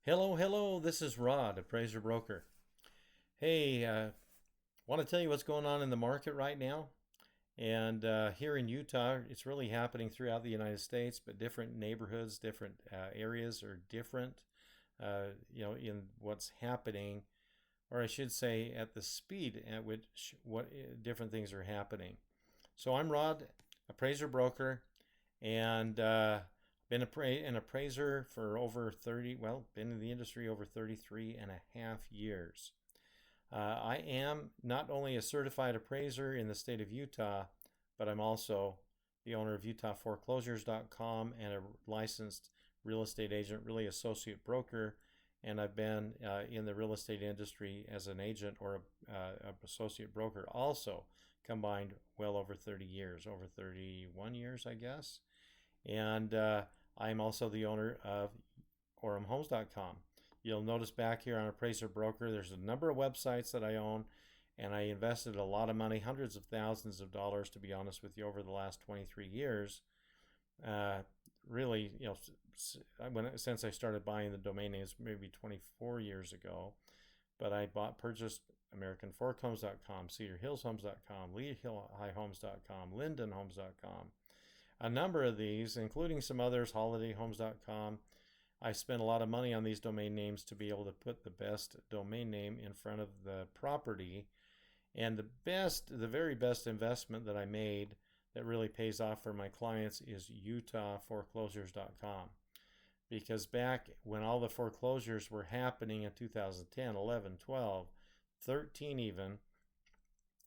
Hello, this is Rod, Appraiser Broker. Hey, want to tell you what's going on in the market right now? And here in Utah, it's really happening throughout the United States, but different neighborhoods, different areas are different, in what's happening, or I should say at the speed at which what different things are happening. So I'm Rod, Appraiser Broker, and been an appraiser for over 30, well, been in the industry over 33 and a half years. I am not only a certified appraiser in the state of Utah, but I'm also the owner of UtahForeclosures.com and a licensed real estate agent, really associate broker. And I've been in the real estate industry as an agent or a associate broker also combined well over 30 years, over 31 years, I guess. And I'm also the owner of OremHomes.com. You'll notice back here on Appraiser Broker, there's a number of websites that I own, and I invested a lot of money, hundreds of thousands of dollars, to be honest with you, over the last 23 years. Really, since I started buying the domain names maybe 24 years ago, but I purchased AmericanForkHomes.com, CedarHillsHomes.com, LeeHillHighHomes.com, LindenHomes.com. A number of these, including some others, HolidayHomes.com. I spent a lot of money on these domain names to be able to put the best domain name in front of the property. And the very best investment that I made that really pays off for my clients is UtahForeclosures.com. Because back when all the foreclosures were happening in 2010, 11, 12, 13 even,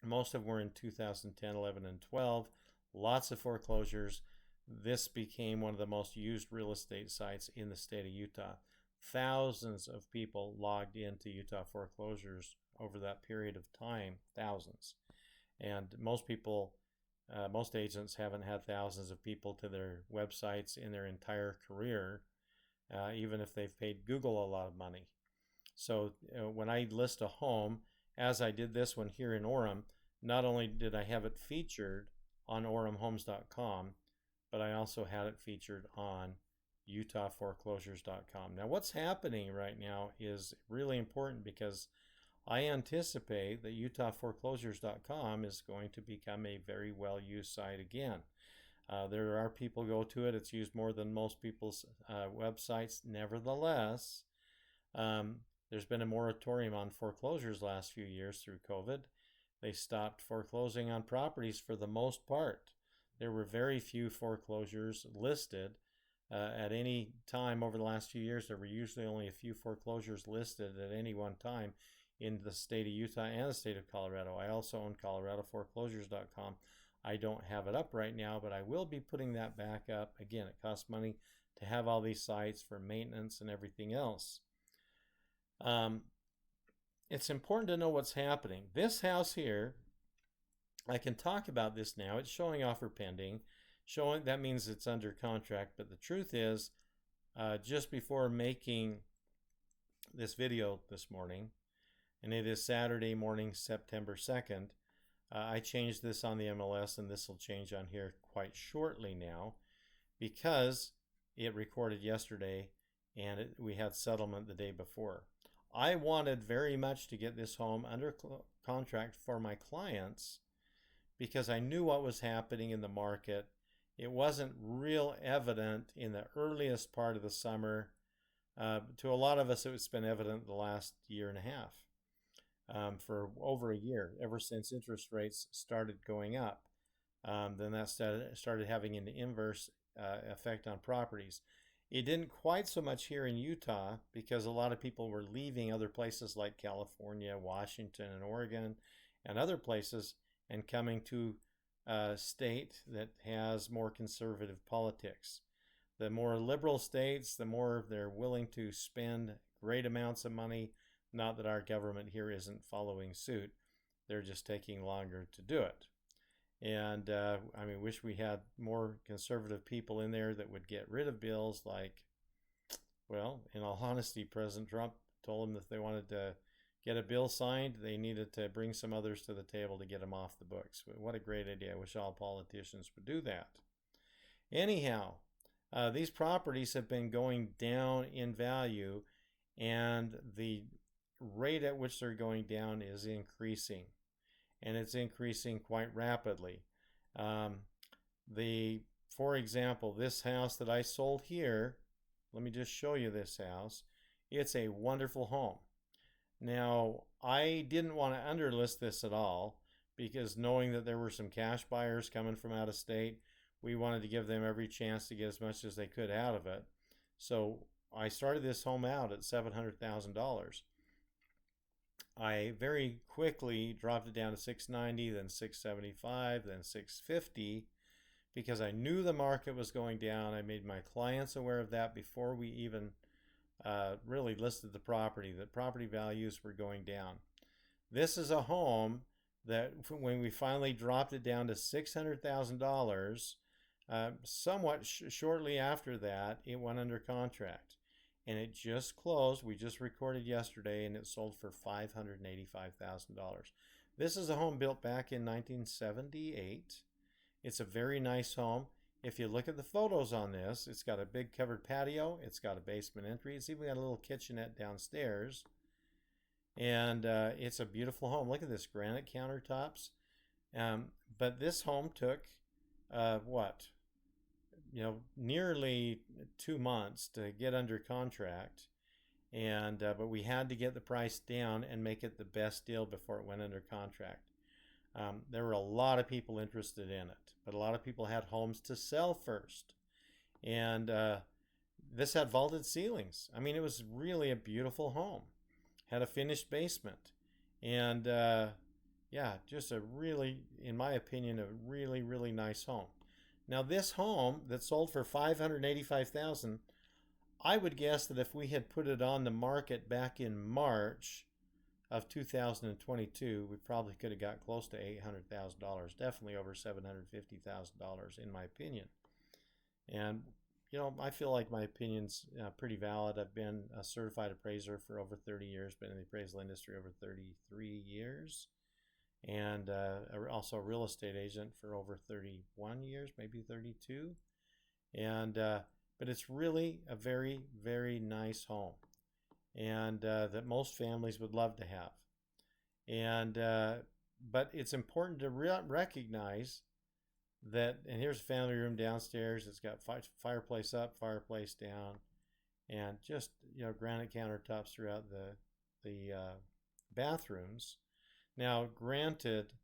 most of them were in 2010, 11, and 12, lots of foreclosures. This became one of the most used real estate sites in the state of Utah. Thousands of people logged into Utah Foreclosures over that period of time, thousands. And most people, most agents haven't had thousands of people to their websites in their entire career, even if they've paid Google a lot of money. So when I list a home, as I did this one here in Orem, not only did I have it featured on OremHomes.com, but I also had it featured on UtahForeclosures.com. Now, what's happening right now is really important because I anticipate that UtahForeclosures.com is going to become a very well-used site again. There are people who go to it. It's used more than most people's websites. Nevertheless, there's been a moratorium on foreclosures last few years through COVID. They stopped foreclosing on properties for the most part. There were very few foreclosures listed at any time over the last few years. There were usually only a few foreclosures listed at any one time in the state of Utah and the state of Colorado. I also own ColoradoForeclosures.com. I don't have it up right now, but I will be putting that back up. Again, it costs money to have all these sites for maintenance and everything else. It's important to know what's happening. This house here, I can talk about this now. It's showing offer pending. That means it's under contract. But the truth is, just before making this video this morning, and it is Saturday morning, September 2nd, I changed this on the MLS, and this will change on here quite shortly now, because it recorded yesterday, and we had settlement the day before. I wanted very much to get this home under contract for my clients because I knew what was happening in the market. It wasn't real evident in the earliest part of the summer. To a lot of us, it's been evident the last year and a half, for over a year, ever since interest rates started going up. Then that started having an inverse effect on properties. It didn't quite so much here in Utah because a lot of people were leaving other places like California, Washington, and Oregon, and other places, and coming to a state that has more conservative politics. The more liberal states, the more they're willing to spend great amounts of money. Not that our government here isn't following suit. They're just taking longer to do it. And wish we had more conservative people in there that would get rid of bills like, well, in all honesty, President Trump told them that if they wanted to get a bill signed, they needed to bring some others to the table to get them off the books. What a great idea. I wish all politicians would do that. Anyhow, these properties have been going down in value, and the rate at which they're going down is increasing, and it's increasing quite rapidly. Um, for example, this house that I sold here, let me just show you this house. It's a wonderful home. Now, I didn't want to underlist this at all because knowing that there were some cash buyers coming from out of state, we wanted to give them every chance to get as much as they could out of it. So I started this home out at $700,000. I very quickly dropped it down to 690, then 675, then 650 because I knew the market was going down. I made my clients aware of that before we even really listed the property, that property values were going down. This is a home that when we finally dropped it down to $600,000, somewhat shortly after that, it went under contract. And it just closed. We just recorded yesterday, and it sold for $585,000. This is a home built back in 1978. It's a very nice home. If you look at the photos on this, it's got a big covered patio. It's got a basement entry. It's even got a little kitchenette downstairs. And it's a beautiful home. Look at this, granite countertops. But this home took, nearly 2 months to get under contract. And but we had to get the price down and make it the best deal before it went under contract. There were a lot of people interested in it, but a lot of people had homes to sell first. And this had vaulted ceilings. I mean, it was really a beautiful home. Had a finished basement. And just a really, in my opinion, a really, really nice home. Now, this home that sold for $585,000, I would guess that if we had put it on the market back in March of 2022, we probably could have got close to $800,000, definitely over $750,000 in my opinion. And I feel like my opinion's pretty valid. I've been a certified appraiser for over 30 years, been in the appraisal industry over 33 years, and also a real estate agent for over 31 years, maybe 32. And but it's really a very, very nice home, and that most families would love to have. And but it's important to recognize that, and here's a family room downstairs. It's got fireplace up, fireplace down, and just granite countertops throughout the bathrooms. Now, granted,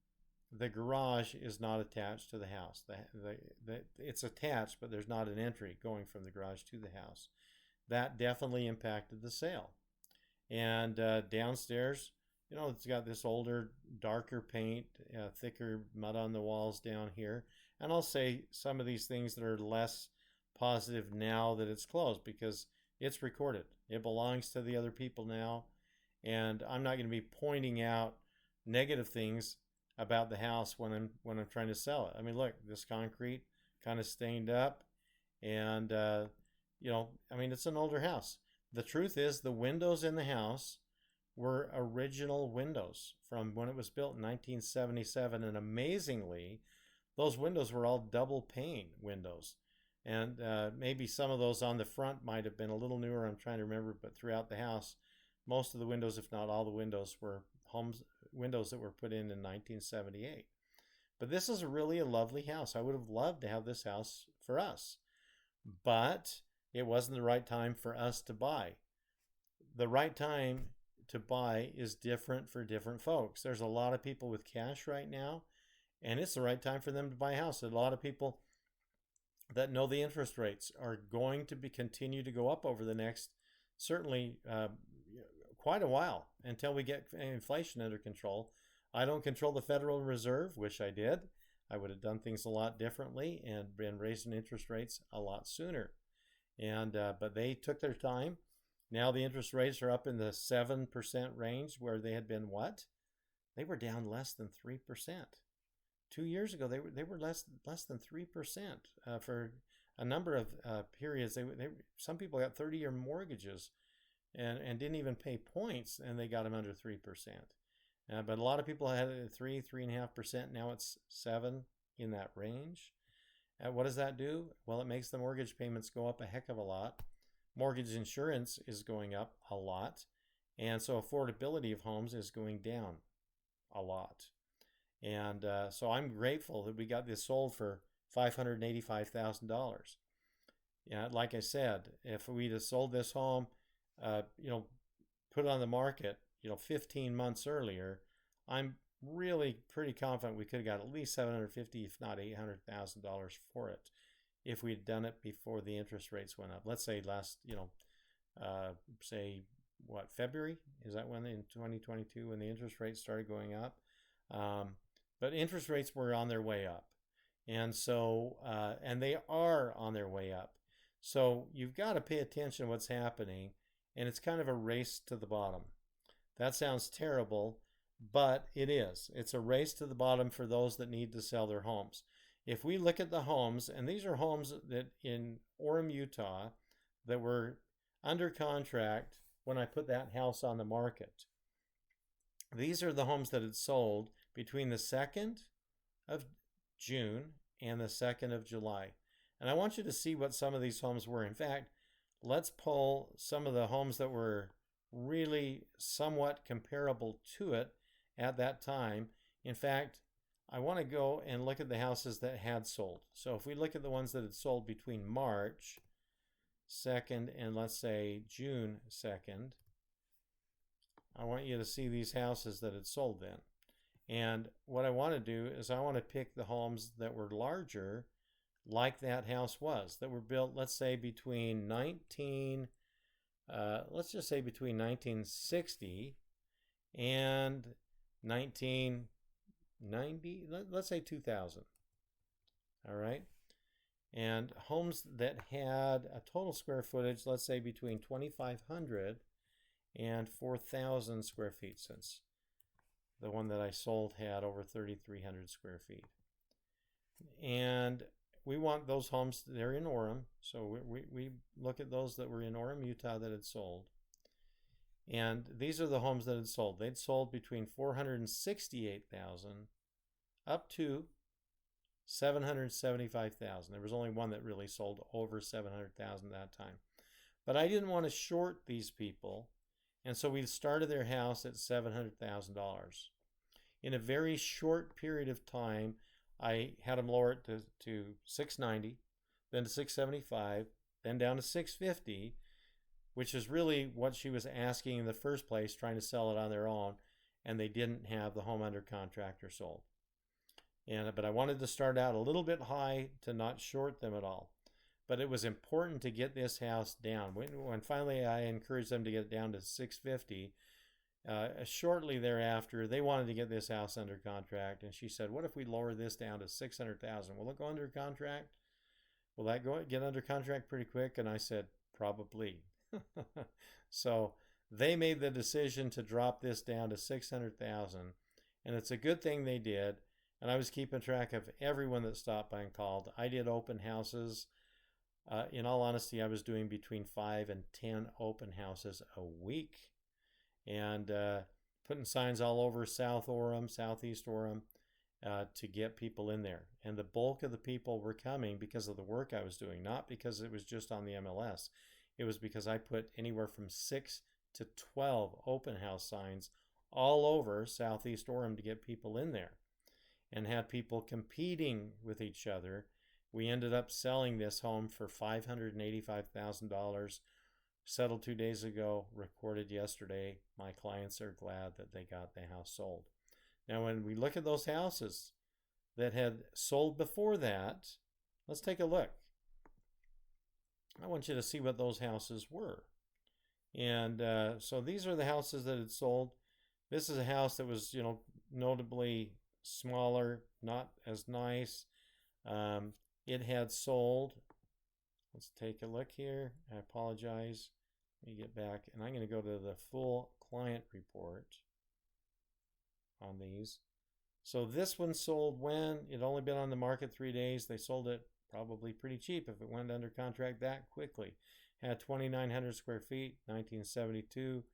the garage is not attached to the house. It's attached, but there's not an entry going from the garage to the house. That definitely impacted the sale. And downstairs, it's got this older, darker paint, thicker mud on the walls down here. And I'll say some of these things that are less positive now that it's closed because it's recorded. It belongs to the other people now. And I'm not going to be pointing out negative things about the house when I'm trying to sell it. I mean, look, this concrete kind of stained up, and it's an older house. The truth is, the windows in the house were original windows from when it was built in 1977, and amazingly, those windows were all double pane windows. And maybe some of those on the front might have been a little newer, I'm trying to remember, but throughout the house, most of the windows, if not all the windows, were windows that were put in 1978. But this is really a lovely house. I would have loved to have this house for us, but it wasn't the right time for us to buy. The right time to buy is different for different folks. There's a lot of people with cash right now, and it's the right time for them to buy a house. There's a lot of people that know the interest rates are going to continue to go up over the next, certainly quite a while, until we get inflation under control. I don't control the Federal Reserve, wish I did. I would have done things a lot differently and been raising interest rates a lot sooner. And but they took their time. Now the interest rates are up in the 7% range, where they had been what? They were down less than 3%. 2 years ago, they were less than 3% for a number of periods. Some people got 30-year mortgages and didn't even pay points, and they got them under 3%. But a lot of people had it at 3.5%. Now it's 7%, in that range. What does that do? Well, it makes the mortgage payments go up a heck of a lot. mortgage insurance is going up a lot, and so affordability of homes is going down a lot. And so I'm grateful that we got this sold for $585,000. Yeah, like I said, if we'd have sold this home, put it on the market, 15 months earlier, I'm really pretty confident we could have got at least $750,000, if not $800,000 for it, if we'd done it before the interest rates went up. Let's say February? Is that when in 2022 when the interest rates started going up? But interest rates were on their way up. And so, and they are on their way up. So you've got to pay attention to what's happening, and it's kind of a race to the bottom. That sounds terrible, but it is. It's a race to the bottom for those that need to sell their homes. If we look at the homes, and these are homes that in Orem, Utah, that were under contract when I put that house on the market. These are the homes that had sold between the 2nd of June and the 2nd of July. And I want you to see what some of these homes were. In fact, let's pull some of the homes that were really somewhat comparable to it at that time. In fact, I want to go and look at the houses that had sold. So if we look at the ones that had sold between March 2nd and let's say June 2nd, I want you to see these houses that had sold then. And what I want to do is I want to pick the homes that were larger, like that house was, that were built, let's say between 1960 and 1990, let's say 2000. All right. And homes that had a total square footage, let's say between 2,500 and 4,000 square feet, since the one that I sold had over 3,300 square feet. And we want those homes, they're in Orem, so we look at those that were in Orem, Utah that had sold. And these are the homes that had sold. They'd sold between 468,000 up to 775,000. There was only one that really sold over 700,000 that time. But I didn't want to short these people, and so we started their house at $700,000. In a very short period of time, I had them lower it to 690, then to 675, then down to 650, which is really what she was asking in the first place, trying to sell it on their own, and they didn't have the home under contract or sold. But I wanted to start out a little bit high to not short them at all. But it was important to get this house down. When finally I encouraged them to get it down to 650, shortly thereafter, they wanted to get this house under contract. And she said, what if we lower this down to 600,000? Will it go under contract? Will that get under contract pretty quick? And I said, probably. So they made the decision to drop this down to 600,000. And it's a good thing they did. And I was keeping track of everyone that stopped by and called. I did open houses. In all honesty, I was doing between 5 and 10 open houses a week. And putting signs all over South Orem, Southeast Orem, to get people in there. And the bulk of the people were coming because of the work I was doing, not because it was just on the MLS. It was because I put anywhere from 6 to 12 open house signs all over Southeast Orem to get people in there, and had people competing with each other. We ended up selling this home for $585,000, settled 2 days ago, recorded yesterday. My clients are glad that they got the house sold. Now, when we look at those houses that had sold before that, let's take a look. I want you to see what those houses were. And so these are the houses that had sold. This is a house that was, notably smaller, not as nice. It had sold. Let's take a look here. I apologize. Let me get back, and I'm going to go to the full client report on these. So this one sold when it only been on the market 3 days. They sold it probably pretty cheap if it went under contract that quickly. Had 2,900 square feet, 1972.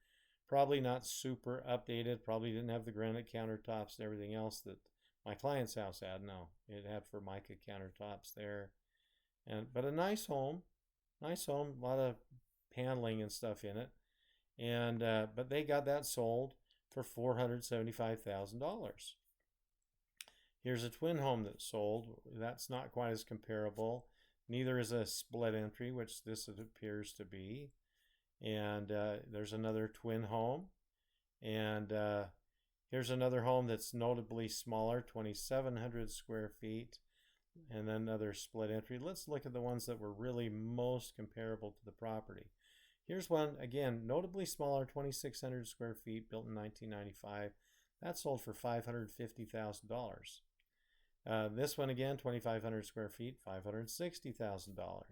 Probably not super updated. Probably didn't have the granite countertops and everything else that my client's house had. No, it had Formica countertops there. But a nice home, a lot of paneling and stuff in it. And but they got that sold for $475,000. Here's a twin home that sold. That's not quite as comparable. Neither is a split entry, which this appears to be. And there's another twin home. And here's another home that's notably smaller, 2,700 square feet. And then another split entry. Let's look at the ones that were really most comparable to the property. Here's one, again, notably smaller, 2,600 square feet, built in 1995. That sold for $550,000. This one, again, 2,500 square feet, $560,000.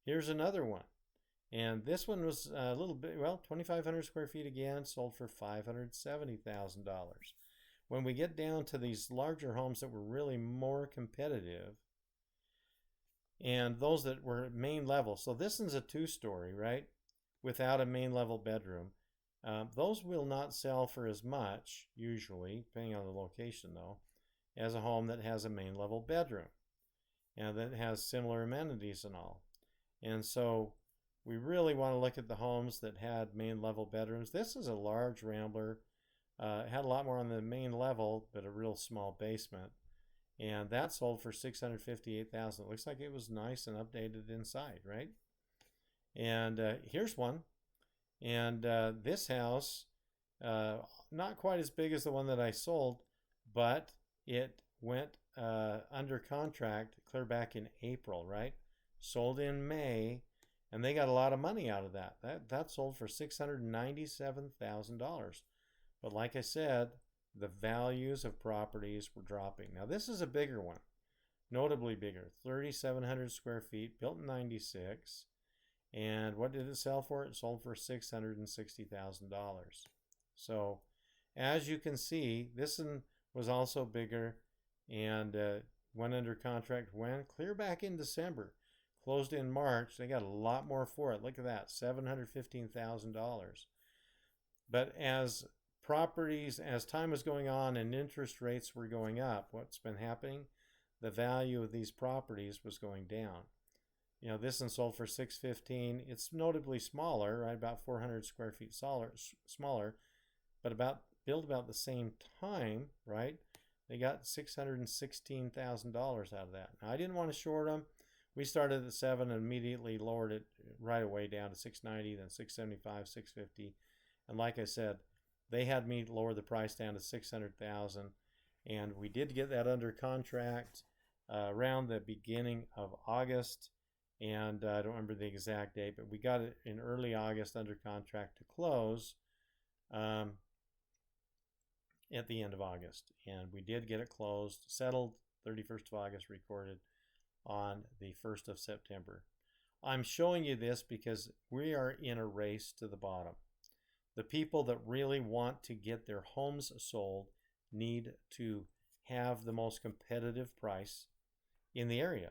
Here's another one. And this one was a little bit, well, 2,500 square feet again, sold for $570,000. When we get down to these larger homes that were really more competitive, and those that were main level, so this one's a two-story, right, without a main level bedroom. Those will not sell for as much, usually, depending on the location though, as a home that has a main level bedroom and that has similar amenities and all. And so we really want to look at the homes that had main level bedrooms. This is a large rambler. It had a lot more on the main level, but a real small basement. And that sold for $658,000. It looks like it was nice and updated inside, right? And here's one. And this house, not quite as big as the one that I sold, but it went under contract clear back in April, right? Sold in May, and they got a lot of money out of that. That sold for $697,000. But like I said, the values of properties were dropping. Now this is a bigger one, notably bigger, 3,700 square feet, built in 96. And what did it sell for? It sold for $660,000. So as you can see, this one was also bigger and went under contract when? Clear back in December. Closed in March. They got a lot more for it. Look at that, $715,000. But as properties, as time was going on and interest rates were going up, what's been happening? The value of these properties was going down. You know, this one sold for $615,000. It's notably smaller, right? About 400 square feet smaller, but built about the same time, right? They got $616,000 out of that. Now, I didn't want to short them. We started at 7 and immediately lowered it right away down to $690, then $675, $650. And like I said, they had me lower the price down to $600,000. And we did get that under contract around the beginning of August. And I don't remember the exact date, but we got it in early August under contract to close at the end of August. And we did get it closed, settled 31st of August, recorded on the 1st of September. I'm showing you this because we are in a race to the bottom. The people that really want to get their homes sold need to have the most competitive price in the area.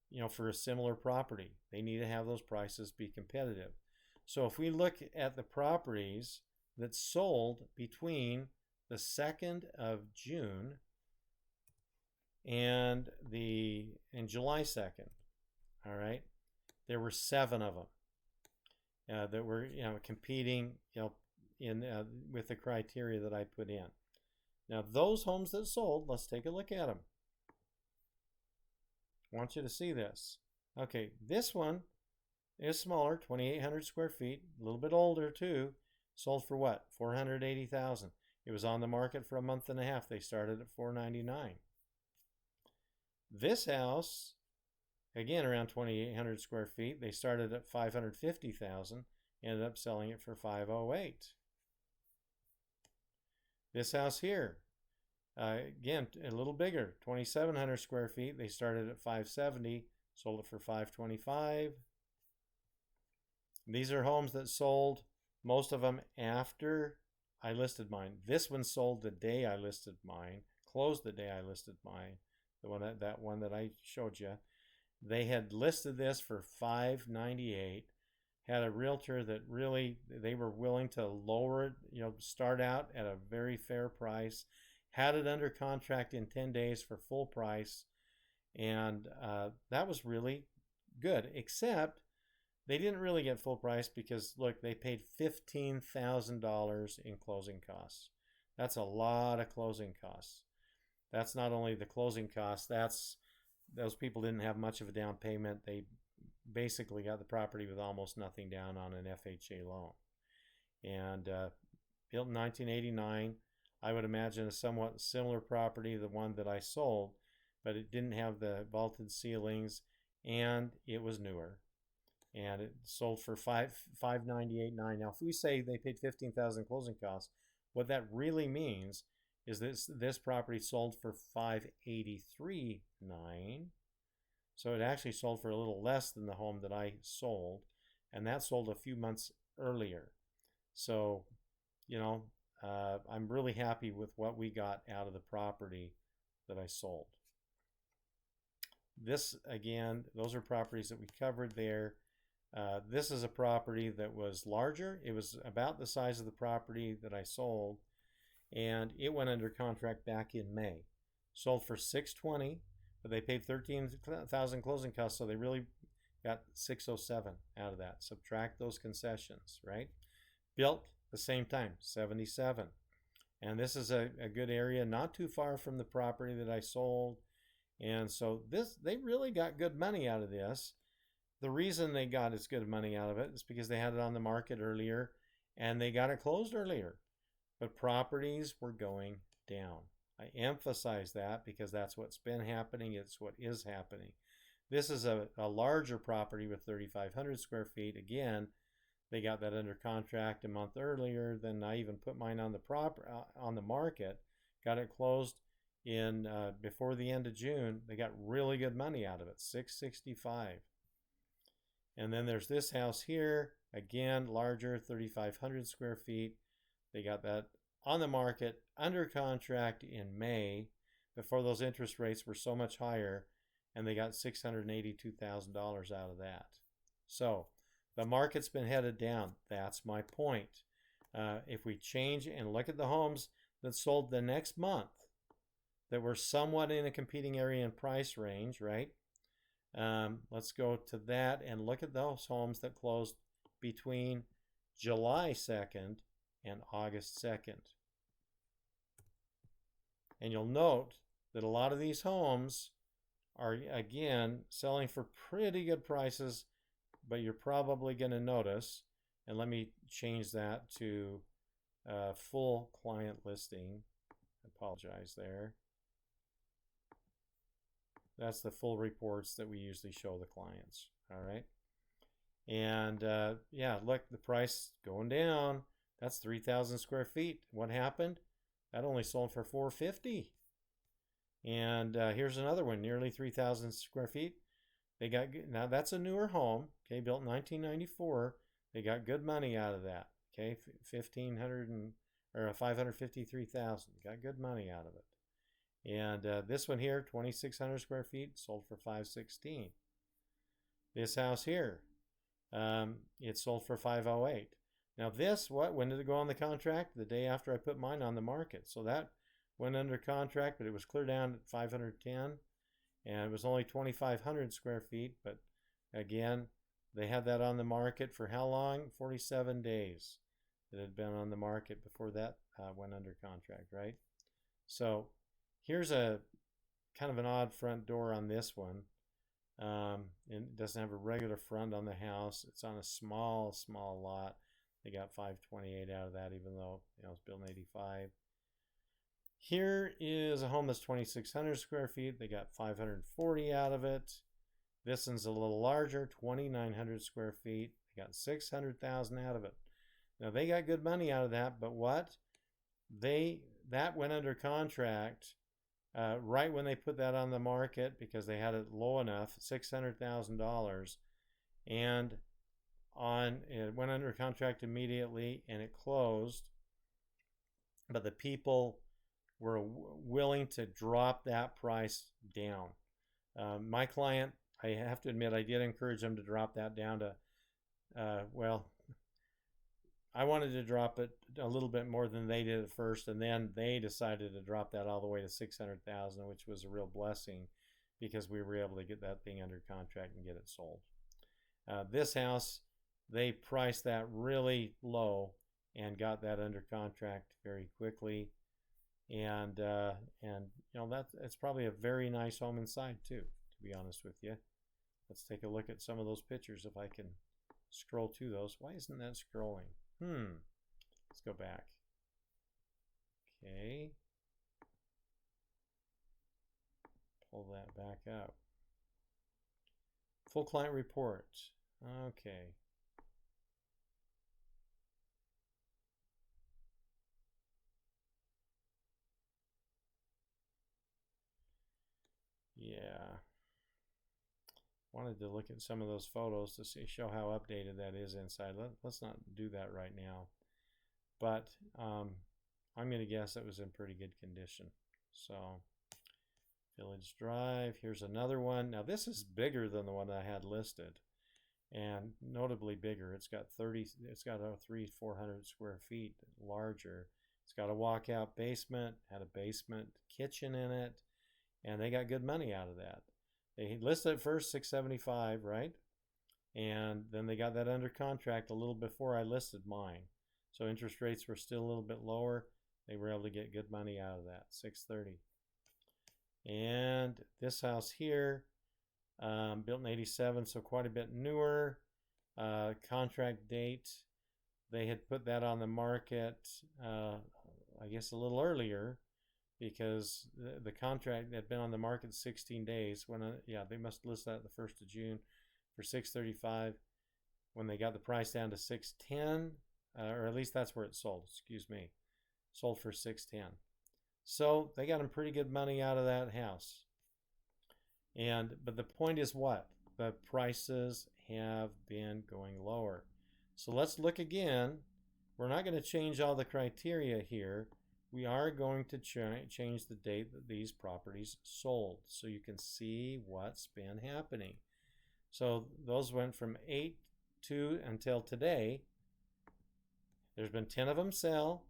You know, for a similar property, they need to have those prices be competitive. So if we look at the properties that sold between the 2nd of June and July 2nd, all right, there were 7 of them that were, you know, competing, you know, in with the criteria that I put in. Now those homes that sold, let's take a look at them. I want you to see this. Okay, this one is smaller, 2,800 square feet, a little bit older too. Sold for what? $480,000. It was on the market for a month and a half. They started at $499. This house, again around 2,800 square feet, they started at $550,000, ended up selling it for $508,000. This house here, again, a little bigger, 2,700 square feet. They started at $570,000, sold it for $525,000. These are homes that sold, most of them after I listed mine. This one sold the day I listed mine, closed the day I listed mine, that one that I showed you. They had listed this for $598,000. Had a realtor that really, they were willing to lower it, you know, start out at a very fair price. Had it under contract in 10 days for full price. And that was really good, except They didn't really get full price because, look, they paid $15,000 in closing costs. That's a lot of closing costs. That's not only the closing costs, that's those people didn't have much of a down payment. They basically got the property with almost nothing down on an FHA loan. And built in 1989, I would imagine a somewhat similar property, the one that I sold, but it didn't have the vaulted ceilings, and it was newer. And it sold for $598,900. Now, if we say they paid $15,000 closing costs, what that really means is this property sold for $583,900. So it actually sold for a little less than the home that I sold, and that sold a few months earlier. So, you know, I'm really happy with what we got out of the property that I sold. This, again, those are properties that we covered there. This is a property that was larger. It was about the size of the property that I sold, and it went under contract back in May. Sold for $620,000, but they paid $13,000 closing costs, so they really got $607,000 out of that. Subtract those concessions, right? Built the same time, $77,000. And this is a good area, not too far from the property that I sold. And so they really got good money out of this. The reason they got as good money out of it is because they had it on the market earlier and they got it closed earlier. But properties were going down. I emphasize that because that's what's been happening. It's what is happening. This is a larger property with 3,500 square feet. Again, they got that under contract a month earlier than I even put mine on the market. Got it closed in before the end of June. They got really good money out of it, $665,000. And then there's this house here, again, larger, 3,500 square feet. They got that on the market, under contract in May, before those interest rates were so much higher, and they got $682,000 out of that. So the market's been headed down. That's my point. If we change and look at the homes that sold the next month that were somewhat in a competing area and price range, right? Let's go to that and look at those homes that closed between July 2nd and August 2nd. And you'll note that a lot of these homes are, again, selling for pretty good prices, but you're probably going to notice, and let me change that to full client listing. I apologize there. That's the full reports that we usually show the clients. All right. And yeah, look, the price going down. That's 3,000 square feet. What happened? That only sold for $450,000. And here's another one, nearly 3,000 square feet. They got, now that's a newer home, okay, built in 1994. They got good money out of that, okay, $553,000. Got good money out of it. And this one here, 2,600 square feet, sold for $516,000. This house here, it sold for $508,000. Now this, when did it go on the contract? The day after I put mine on the market. So that went under contract, but it was clear down at $510,000, and it was only 2,500 square feet. But again, they had that on the market for how long? 47 days. It had been on the market before that went under contract, right? So here's a kind of an odd front door on this one. It doesn't have a regular front on the house. It's on a small lot. They got $528,000 out of that, even though it's built in '85. Here is a home that's 2,600 square feet. They got $540,000 out of it. This one's a little larger, 2,900 square feet. They got $600,000 out of it. Now they got good money out of that, but what? That went under contract right when they put that on the market because they had it low enough, $600,000, and it went under contract immediately and it closed. But the people were willing to drop that price down. My client, I have to admit, I did encourage them to drop that down to, well, I wanted to drop it a little bit more than they did at first, and then they decided to drop that all the way to $600,000, which was a real blessing because we were able to get that thing under contract and get it sold. This house, they priced that really low and got that under contract very quickly. And you know, it's probably a very nice home inside too, to be honest with you. Let's take a look at some of those pictures if I can scroll to those. Why isn't that scrolling? Let's go back. Okay. Pull that back up. Full client report. Okay. Yeah. Wanted to look at some of those photos to show how updated that is inside. Let's not do that right now. But I'm going to guess it was in pretty good condition. So, Village Drive. Here's another one. Now this is bigger than the one I had listed, and notably bigger. It's got 400 square feet larger. It's got a walkout basement, had a basement kitchen in it, and they got good money out of that. They listed it first $675, right? And then they got that under contract a little before I listed mine. So interest rates were still a little bit lower. They were able to get good money out of that, $630. And this house here, built in 87, so quite a bit newer. Contract date, they had put that on the market, I guess a little earlier, because the contract had been on the market 16 days. Yeah, they must list that the 1st of June for $635. When they got the price down to $610, or at least that's where it sold. Excuse me, sold for $610. So they got them pretty good money out of that house. But the point is what? The prices have been going lower. So let's look again. We're not going to change all the criteria here. We are going to change the date that these properties sold so you can see what's been happening. So those went from 8/2 until today. There's been 10 of them sell,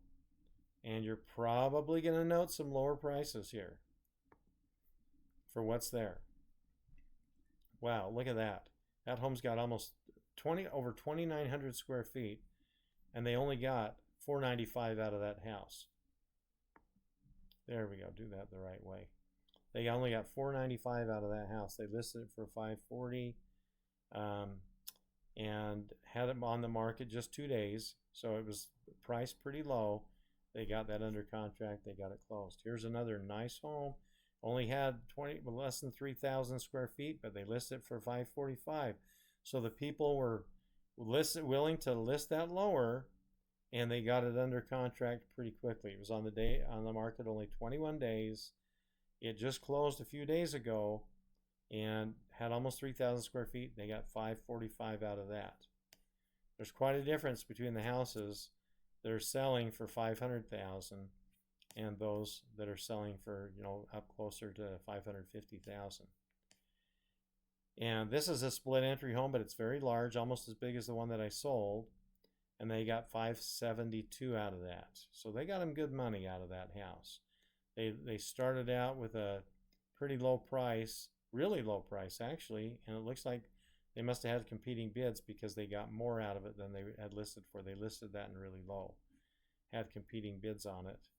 and you're probably going to note some lower prices here for what's there. Wow, look at that. That home's got almost over 2,900 square feet, and they only got $495 out of that house. There we go. Do that the right way. They only got $495 out of that house. They listed it for $540, and had it on the market just 2 days. So it was priced pretty low. They got that under contract. They got it closed. Here's another nice home. Only had less than 3,000 square feet, but they listed it for $545. So the people were willing to list that lower, and they got it under contract pretty quickly. It was on the market only 21 days. It just closed a few days ago and had almost 3,000 square feet. They got $545 out of that. There's quite a difference between the houses that are selling for $500,000 and those that are selling for, up closer to $550,000. And this is a split entry home, but it's very large, almost as big as the one that I sold. And they got $572 out of that. So they got them good money out of that house. They started out with a pretty low price, really low price actually, and it looks like they must have had competing bids because they got more out of it than they had listed for. They listed that in really low, had competing bids on it.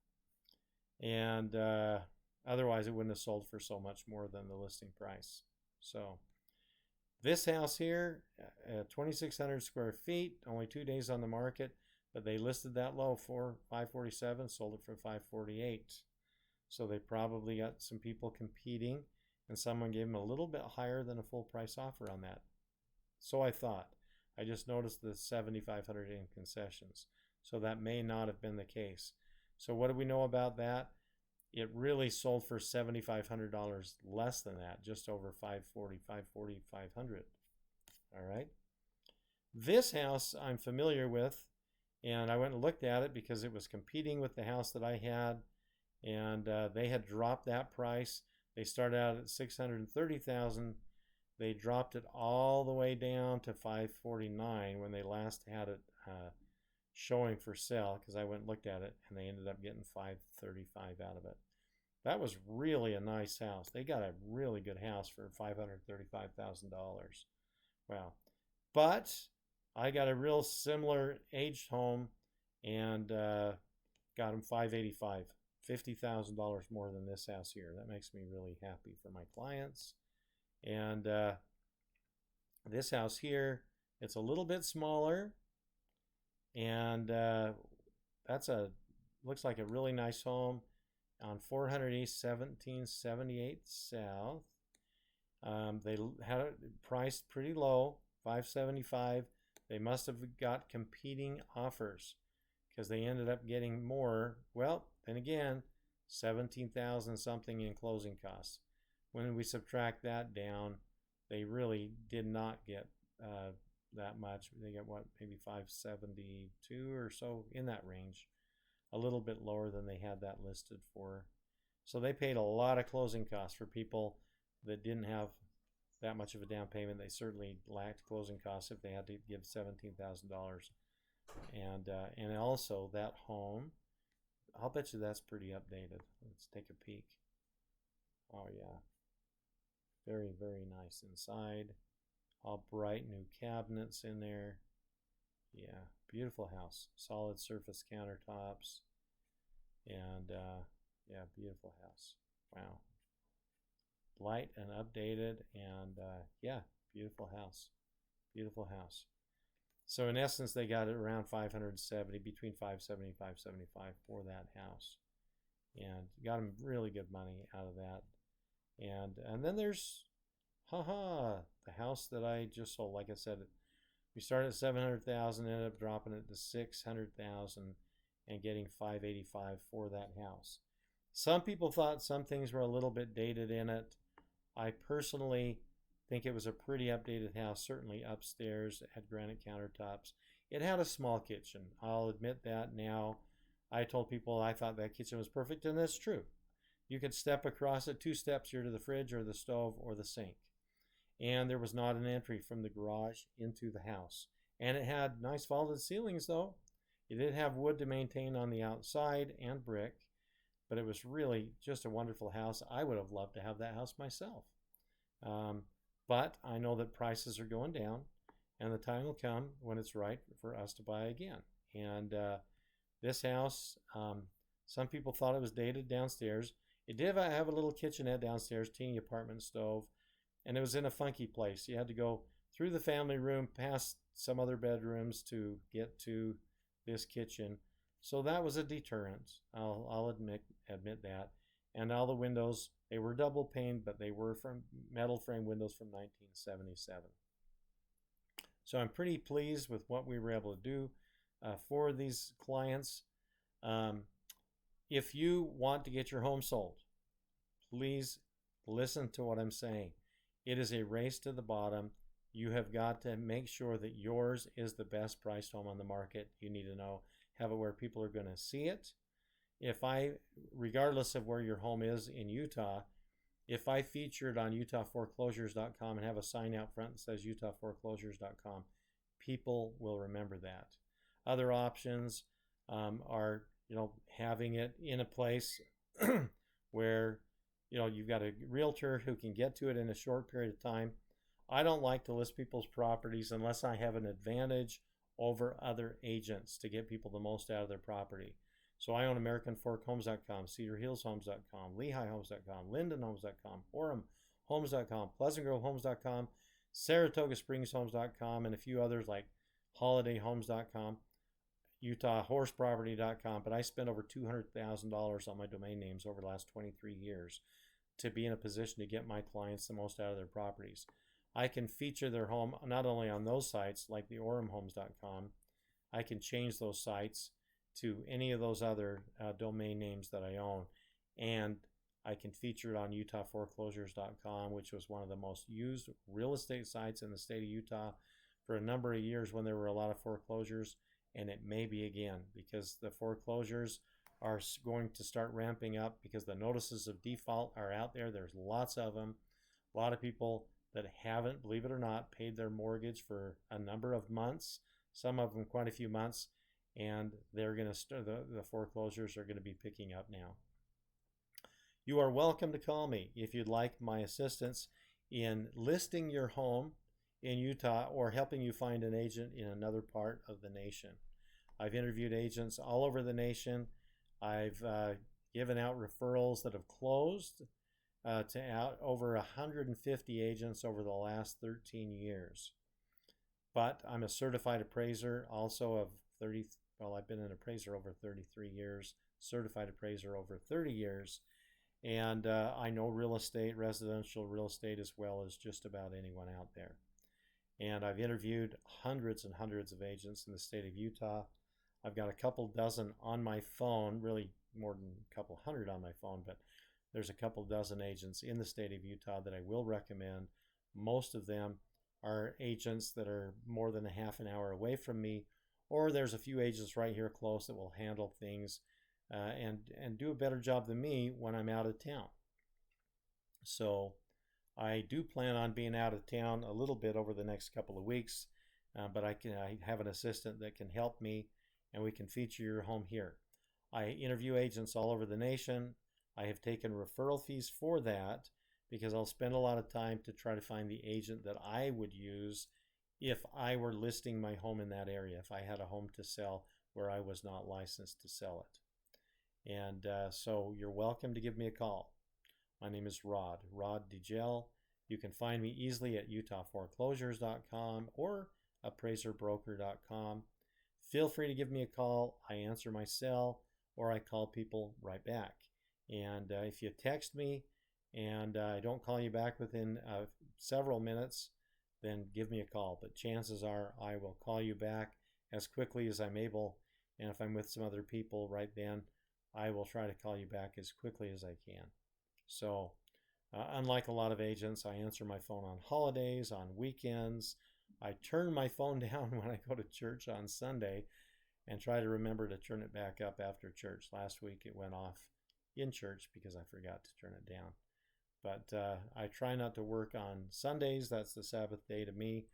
And otherwise it wouldn't have sold for so much more than the listing price. So this house here, 2,600 square feet, only 2 days on the market, but they listed that low for $547, sold it for $548. So they probably got some people competing, and someone gave them a little bit higher than a full price offer on that. So I thought. I just noticed the $7,500 in concessions. So that may not have been the case. So what do we know about that? It really sold for $7,500 less than that, just over $540, $500. All right. This house I'm familiar with, and I went and looked at it because it was competing with the house that I had, and they had dropped that price. They started out at $630,000. They dropped it all the way down to $549 when they last had it showing for sale, because I went and looked at it, and they ended up getting $535 out of it. That was really a nice house. They got a really good house for $535,000. Wow. But I got a real similar aged home and got them 585, $50,000 more than this house here. That makes me really happy for my clients. And this house here, it's a little bit smaller, and that's a looks like a really nice home on 400 East 1778 South. They had it priced pretty low, 575. They must have got competing offers because they ended up getting more. Well, then again, 17,000 something in closing costs. When we subtract that down, they really did not get that much. They get what, maybe 572 or so, in that range, a little bit lower than they had that listed for. So they paid a lot of closing costs for people that didn't have that much of a down payment. They certainly lacked closing costs if they had to give $17,000. And also that home, I'll bet you that's pretty updated. Let's take a peek. Oh yeah, very, very nice inside. All bright new cabinets in there. Yeah, beautiful house. Solid surface countertops. And yeah, beautiful house. Wow. Light and updated, and yeah, beautiful house. Beautiful house. So in essence, they got it around 570, between 570 and 575 for that house. And got them really good money out of that. And then there's the house that I just sold. Like I said, we started at 700,000, ended up dropping it to 600,000 and getting 585 for that house. Some people thought some things were a little bit dated in it. I personally think it was a pretty updated house. Certainly upstairs, it had granite countertops. It had a small kitchen. I'll admit that now. I told people I thought that kitchen was perfect, and that's true. You could step across it, 2 steps here to the fridge or the stove or the sink. And there was not an entry from the garage into the house. And it had nice vaulted ceilings, though. It did have wood to maintain on the outside and brick, but it was really just a wonderful house. I would have loved to have that house myself. But I know that prices are going down, and the time will come when it's right for us to buy again. And this house, some people thought it was dated downstairs. It did have a little kitchenette downstairs, teeny apartment stove, and it was in a funky place. You had to go through the family room, past some other bedrooms to get to this kitchen. So that was a deterrent. I'll admit that. And all the windows, they were double paned, but they were from metal frame windows from 1977. So I'm pretty pleased with what we were able to do for these clients. If you want to get your home sold, please listen to what I'm saying. It is a race to the bottom. You have got to make sure that yours is the best priced home on the market. You need to have it where people are going to see it. Regardless of where your home is in Utah, if I feature it on utahforeclosures.com and have a sign out front that says utahforeclosures.com, people will remember that. Other options are, having it in a place where, you've got a realtor who can get to it in a short period of time. I don't like to list people's properties unless I have an advantage over other agents to get people the most out of their property. So I own AmericanForkHomes.com, CedarHillsHomes.com, LehiHomes.com, LindenHomes.com, OremHomes.com, PleasantGroveHomes.com, SaratogaSpringsHomes.com, and a few others like HolidayHomes.com, UtahHorseProperty.com. But I spent over $200,000 on my domain names over the last 23 years to be in a position to get my clients the most out of their properties. I can feature their home not only on those sites like the OremHomes.com, I can change those sites to any of those other domain names that I own, and I can feature it on utahforeclosures.com, which was one of the most used real estate sites in the state of Utah for a number of years when there were a lot of foreclosures, and it may be again because the foreclosures are going to start ramping up because the notices of default are out there. There's lots of them. A lot of people that haven't, believe it or not, paid their mortgage for a number of months, some of them quite a few months, and they're going to start, the foreclosures are going to be picking up now. You are welcome to call me if you'd like my assistance in listing your home in Utah or helping you find an agent in another part of the nation. I've interviewed agents all over the nation. I've given out referrals that have closed to over 150 agents over the last 13 years. But I'm a certified appraiser, also of 30. Well, I've been an appraiser over 33 years, certified appraiser over 30 years, and I know real estate, residential real estate, as well as just about anyone out there. And I've interviewed hundreds and hundreds of agents in the state of Utah. I've got a couple dozen on my phone, really more than a couple hundred on my phone, but there's a couple dozen agents in the state of Utah that I will recommend. Most of them are agents that are more than a half an hour away from me, or there's a few agents right here close that will handle things and do a better job than me when I'm out of town. So I do plan on being out of town a little bit over the next couple of weeks, but I have an assistant that can help me, and we can feature your home here. I interview agents all over the nation. I have taken referral fees for that because I'll spend a lot of time to try to find the agent that I would use if I were listing my home in that area, if I had a home to sell where I was not licensed to sell it. And so you're welcome to give me a call. My name is Rod DeGel. You can find me easily at utahforeclosures.com or appraiserbroker.com. Feel free to give me a call. I answer my cell, or I call people right back. And if you text me and I don't call you back within several minutes, then give me a call. But chances are I will call you back as quickly as I'm able. And if I'm with some other people right then, I will try to call you back as quickly as I can. So unlike a lot of agents, I answer my phone on holidays, on weekends. I turn my phone down when I go to church on Sunday and try to remember to turn it back up after church. Last week it went off in church because I forgot to turn it down. But I try not to work on Sundays. That's the Sabbath day to me,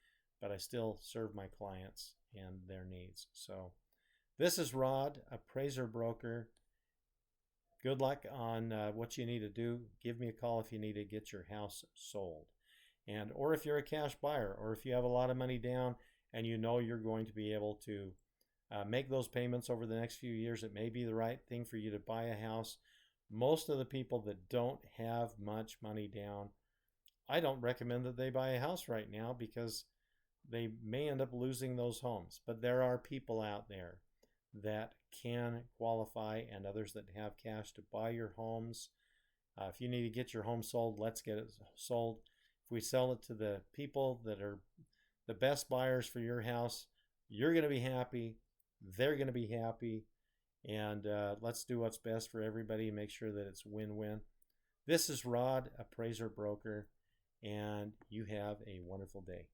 but I still serve my clients and their needs. So this is Rod, appraiser broker. Good luck on what you need to do. Give me a call if you need to get your house sold. And or if you're a cash buyer, or if you have a lot of money down and you know you're going to be able to make those payments over the next few years, it may be the right thing for you to buy a house. Most of the people that don't have much money down, I don't recommend that they buy a house right now because they may end up losing those homes. But there are people out there that can qualify and others that have cash to buy your homes. If you need to get your home sold, let's get it sold. If we sell it to the people that are the best buyers for your house, you're going to be happy. They're going to be happy. And let's do what's best for everybody and make sure that it's win-win. This is Rod, appraiser broker, and you have a wonderful day.